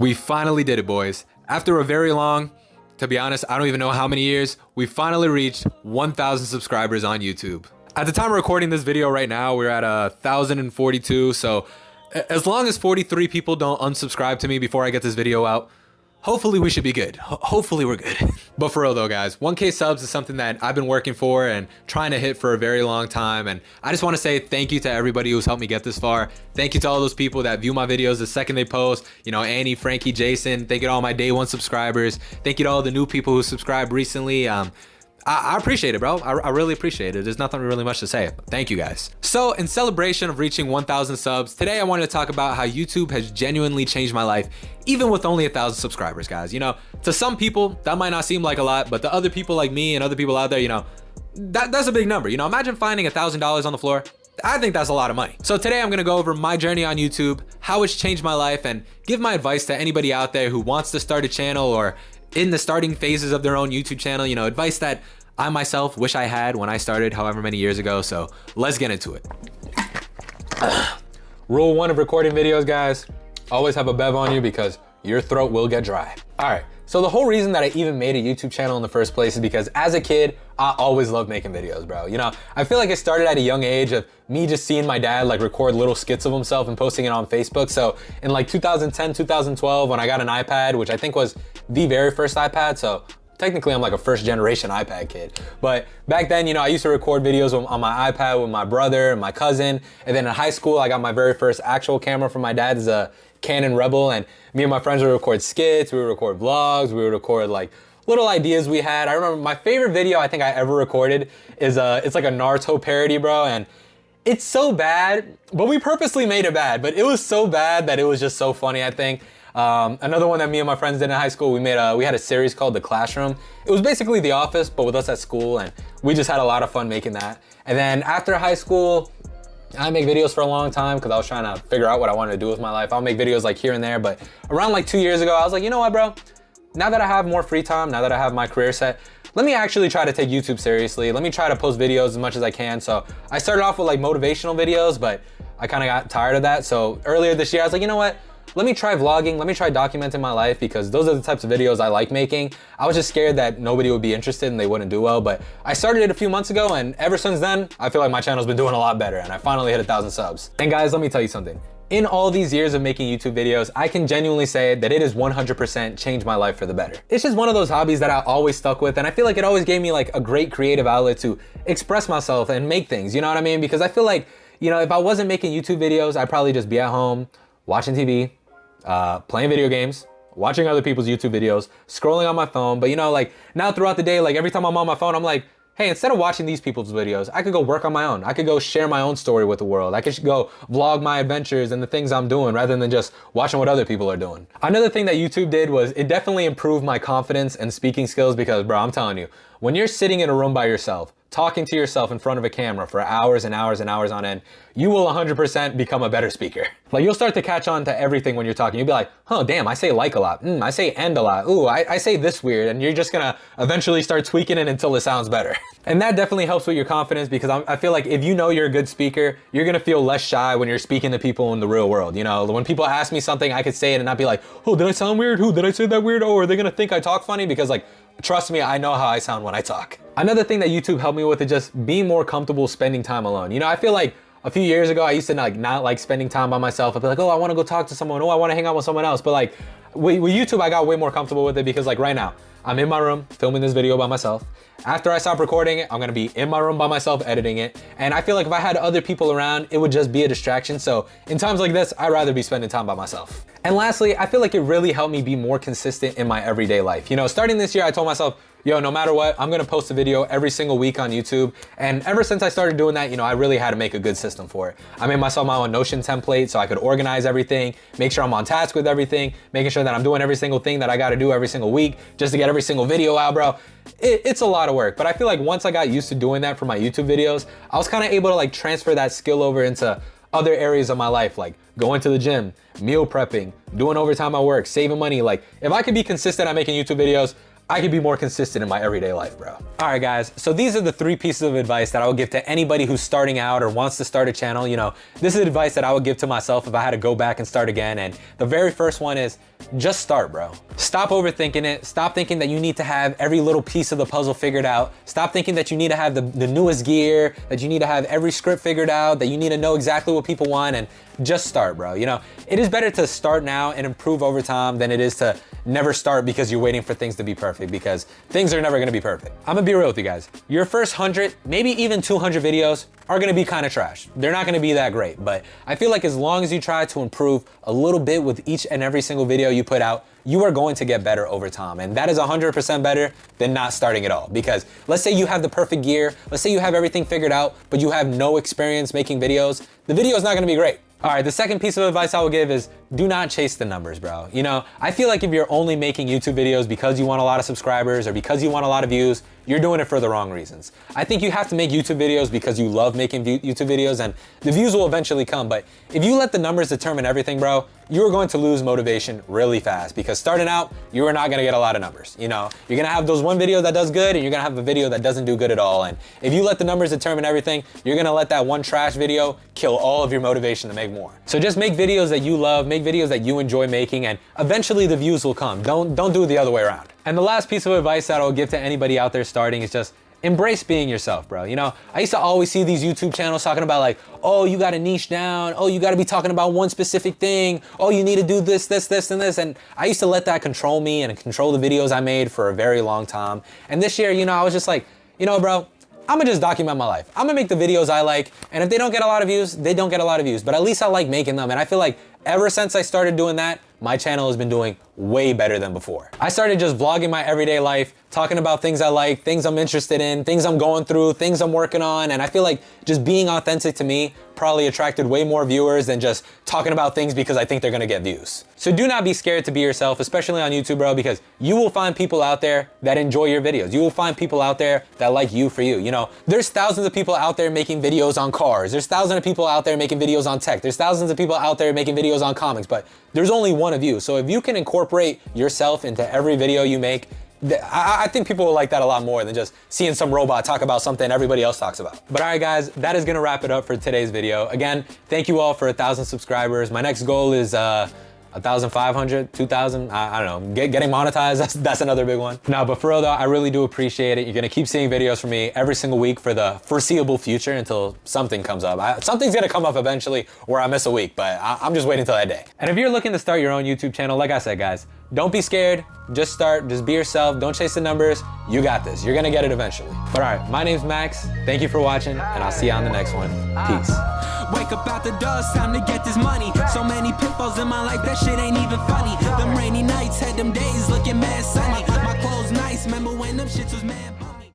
We finally did it, boys. After a very long, to be honest, I don't even know how many years, we finally reached 1,000 subscribers on YouTube. At the time of recording this video right now, we're at 1,042. So as long as 43 people don't unsubscribe to me before I get this video out, hopefully we should be good. Hopefully we're good. But for real though, guys, 1K subs is something that I've been working for and trying to hit for a very long time. And I just want to say thank you to everybody who's helped me get this far. Thank you to all those people that view my videos the second they post. You know, Annie, Frankie, Jason. Thank you to all my day one subscribers. Thank you to all the new people who subscribed recently. I appreciate it, bro. I really appreciate it. There's nothing really much to say. Thank you, guys. So in celebration of reaching 1,000 subs, today I wanted to talk about how YouTube has genuinely changed my life, even with only 1,000 subscribers, guys. You know, to some people, that might not seem like a lot, but to other people like me and other people out there, you know, that's a big number. You know, imagine finding $1,000 on the floor. I think that's a lot of money. So today I'm gonna go over my journey on YouTube, how it's changed my life, and give my advice to anybody out there who wants to start a channel or in the starting phases of their own YouTube channel, you know, advice that I myself wish I had when I started however many years ago. So let's get into it. Rule 1 of recording videos, guys, always have a bev on you because your throat will get dry. All right, so the whole reason that I even made a YouTube channel in the first place is because as a kid, I always loved making videos, bro. You know, I feel like it started at a young age of me just seeing my dad like record little skits of himself and posting it on Facebook. So in like 2010, 2012, when I got an iPad, which I think was the very first iPad, so technically I'm like a first generation iPad kid. But back then, you know, I used to record videos on my iPad with my brother and my cousin. And then in high school, I got my very first actual camera from my dad. It's a Canon Rebel. And me and my friends would record skits, we would record vlogs, we would record like little ideas we had. I remember my favorite video I think I ever recorded is it's like a Naruto parody, bro. And it's so bad, but we purposely made it bad. But it was so bad that it was just so funny, I think. Another one that me and my friends did in high school, we had a series called The Classroom. It was basically The Office, but with us at school, and we just had a lot of fun making that. And then after high school, I make videos for a long time because I was trying to figure out what I wanted to do with my life. I'll make videos like here and there, but around like 2 years ago, I was like, you know what, bro? Now that I have more free time, now that I have my career set, let me actually try to take YouTube seriously. Let me try to post videos as much as I can. So I started off with like motivational videos, but I kind of got tired of that. So earlier this year, I was like, you know what? Let me try vlogging, let me try documenting my life because those are the types of videos I like making. I was just scared that nobody would be interested and they wouldn't do well, but I started it a few months ago and ever since then, I feel like my channel's been doing a lot better and I finally hit 1,000 subs. And guys, let me tell you something. In all these years of making YouTube videos, I can genuinely say that it has 100% changed my life for the better. It's just one of those hobbies that I always stuck with and I feel like it always gave me like a great creative outlet to express myself and make things, you know what I mean? Because I feel like, you know, if I wasn't making YouTube videos, I'd probably just be at home watching TV, playing video games, watching other people's YouTube videos, scrolling on my phone. But you know, like now throughout the day, like every time I'm on my phone, I'm like, hey, instead of watching these people's videos, I could go work on my own. I could go share my own story with the world. I could go vlog my adventures and the things I'm doing rather than just watching what other people are doing. Another thing that YouTube did was it definitely improved my confidence and speaking skills because, bro, I'm telling you, when you're sitting in a room by yourself, talking to yourself in front of a camera for hours and hours and hours on end, you will 100% become a better speaker. Like you'll start to catch on to everything when you're talking. You'll be like, oh damn, I say like a lot. I say and a lot. Ooh, I say this weird. And you're just gonna eventually start tweaking it until it sounds better. And that definitely helps with your confidence because I feel like if you know you're a good speaker, you're gonna feel less shy when you're speaking to people in the real world. You know, when people ask me something, I could say it and not be like, oh, did I sound weird? Who did I say that weird? Oh, are they gonna think I talk funny? Because like, trust me, I know how I sound when I talk. Another thing that YouTube helped me with is just being more comfortable spending time alone. You know, I feel like a few years ago, I used to not like spending time by myself. I'd be like, oh, I want to go talk to someone. Oh, I want to hang out with someone else. But like with YouTube, I got way more comfortable with it because like right now, I'm in my room filming this video by myself. After I stop recording it, I'm gonna be in my room by myself editing it. And I feel like if I had other people around, it would just be a distraction. So in times like this, I'd rather be spending time by myself. And lastly, I feel like it really helped me be more consistent in my everyday life. You know, starting this year, I told myself, yo, no matter what, I'm gonna post a video every single week on YouTube. And ever since I started doing that, you know, I really had to make a good system for it. I made myself my own Notion template so I could organize everything, make sure I'm on task with everything, making sure that I'm doing every single thing that I gotta do every single week just to get every single video out, bro. It's a lot of work, but I feel like once I got used to doing that for my YouTube videos, I was kind of able to like transfer that skill over into other areas of my life, like going to the gym, meal prepping, doing overtime at work, saving money. Like if I could be consistent at making YouTube videos, I could be more consistent in my everyday life, bro. All right, guys, so these are the 3 pieces of advice that I would give to anybody who's starting out or wants to start a channel. You know, this is advice that I would give to myself if I had to go back and start again. And the very first one is just start, bro. Stop overthinking it. Stop thinking that you need to have every little piece of the puzzle figured out. Stop thinking that you need to have the newest gear, that you need to have every script figured out, that you need to know exactly what people want, and just start, bro. You know, it is better to start now and improve over time than it is to never start because you're waiting for things to be perfect, because things are never gonna be perfect. I'm gonna be real with you guys. Your first 100, maybe even 200 videos are gonna be kind of trash. They're not gonna be that great, but I feel like as long as you try to improve a little bit with each and every single video you put out, you are going to get better over time. And that is 100% better than not starting at all. Because let's say you have the perfect gear, let's say you have everything figured out, but you have no experience making videos, the video is not gonna be great. All right, the second piece of advice I will give is do not chase the numbers, bro. You know, I feel like if you're only making YouTube videos because you want a lot of subscribers or because you want a lot of views, you're doing it for the wrong reasons. I think you have to make YouTube videos because you love making YouTube videos, and the views will eventually come. But if you let the numbers determine everything, bro, you are going to lose motivation really fast, because starting out, you are not gonna get a lot of numbers. You know, you're gonna have those one video that does good and you're gonna have a video that doesn't do good at all. And if you let the numbers determine everything, you're gonna let that one trash video kill all of your motivation to make more. So just make videos that you love, make videos that you enjoy making, and eventually the views will come. Don't do it the other way around. And the last piece of advice that I'll give to anybody out there starting is just embrace being yourself, bro. You know, I used to always see these YouTube channels talking about like, oh, you gotta niche down. Oh, you gotta be talking about one specific thing. Oh, you need to do this, this, this, and this. And I used to let that control me and control the videos I made for a very long time. And this year, you know, I was just like, you know, bro, I'm gonna just document my life. I'm gonna make the videos I like. And if they don't get a lot of views, they don't get a lot of views. But at least I like making them. And I feel like ever since I started doing that, my channel has been doing way better than before. I started just vlogging my everyday life, talking about things I like, things I'm interested in, things I'm going through, things I'm working on. And I feel like just being authentic to me probably attracted way more viewers than just talking about things because I think they're gonna get views. So do not be scared to be yourself, especially on YouTube, bro, because you will find people out there that enjoy your videos. You will find people out there that like you for you. You know, there's thousands of people out there making videos on cars. There's thousands of people out there making videos on tech. There's thousands of people out there making videos on comics, but there's only one of you. So if you can incorporate yourself into every video you make, I think people will like that a lot more than just seeing some robot talk about something everybody else talks about. But all right, guys, that is gonna wrap it up for today's video. Again, thank you all for 1,000 subscribers. My next goal is 1,500, 2,000, I don't know, getting monetized, that's another big one. No, but for real though, I really do appreciate it. You're gonna keep seeing videos from me every single week for the foreseeable future until something comes up. Something's gonna come up eventually where I miss a week, but I'm just waiting till that day. And if you're looking to start your own YouTube channel, like I said, guys, don't be scared, just start, just be yourself, don't chase the numbers, you got this, you're gonna get it eventually. But all right, my name's Max, thank you for watching, and I'll see you on the next one. Peace. Wake up out the door, it's time to get this money. So many pitfalls in my life, that shit ain't even funny. Them rainy nights had them days looking mad sunny. My clothes nice, remember when them shits was mad